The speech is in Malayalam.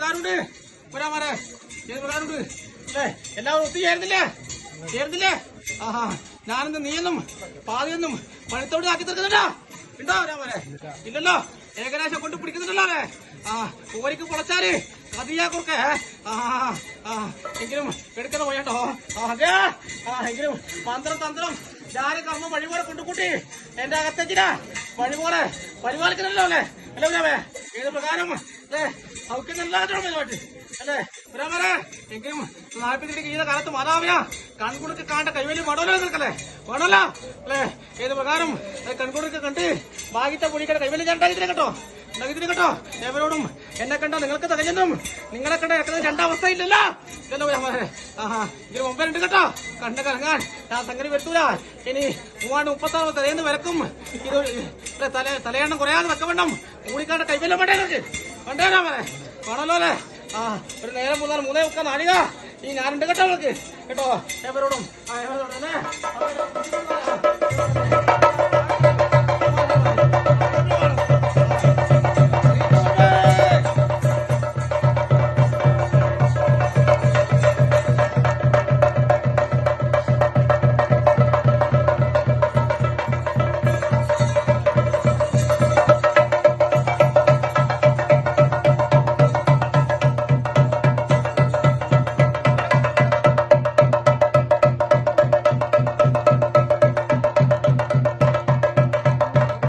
പ്രകാരമുണ്ട് വരാമാരെ ഏത് പ്രകാരമുണ്ട് അല്ലേ എല്ലാവരും ചേർന്നില്ലേ ആഹാ ഞാനെന്ന് നീയെന്നും പാതിയെന്നും പണിത്തോട് ആക്കി തീർക്കുന്നുണ്ടോ ഉണ്ടോ വരാമാരെ ഇല്ലല്ലോ ഏകദേശം കൊണ്ട് പിടിക്കുന്നുണ്ടല്ലോ അല്ലേ കോരിക്ക് പൊളച്ചാല് കതിയാ കുറുക്കെ എങ്കിലും എടുക്കുന്ന പോയണ്ടോ എങ്കിലും തന്ത്രം ഞാൻ കർമ്മ വഴിപോലെ കൊണ്ടുകൂട്ടി എന്റെ അകത്തേക്കില്ല വഴിപോലെ പരിപാലിക്കുന്നുണ്ടല്ലോ അല്ലേ അല്ലേ വരാമേ ഏത് പ്രകാരം അല്ലേ സൗഖ്യമെല്ലാവരും അല്ലേ വരാമേ എങ്കിലും നാൽപ്പത്തിലേക്ക് ഈ കാലത്ത് മാതാവിയാ കൺകുടുക്ക് കാണ്ട കൈവലി വേണമല്ലോ നിൽക്കല്ലേ വേണമല്ലോ അല്ലേ ഏത് പ്രകാരം കൺകുടുക്ക് കണ്ട് ഭാഗ്യത്തെ പുലിക്കടെ കൈവലി ഞാൻ ഉണ്ടാക്കിത്തിന് കേട്ടോ ഏവരോടും എന്നെ കണ്ടോ നിങ്ങൾക്ക് തികഞ്ഞെന്നും നിങ്ങളെ കണ്ട ഇറക്കുന്നത് രണ്ടവസ്ഥയില്ലല്ലോ ഇതല്ലോ ഇതിന് മുമ്പേ ഉണ്ട് കേട്ടോ കണ്ണ് കറങ്ങാൻ ഞാൻ സംഗതി വരുത്തൂല ഇനി 36 തലേന്ന് വിലക്കും ഇത് തലയെണ്ണം കുറയാതെ വെക്കവേണം കൂടിക്കാണ്ട് കൈവല്ലം വേണ്ടേ നിങ്ങൾക്ക് വേണ്ടേനാ വേണമല്ലോ അല്ലേ ഒരു നേരം മുതൽ 3:30 നാഴിക ഈ ഞാനുണ്ട് കേട്ടോ അവൾക്ക് കേട്ടോ ഏവരോടും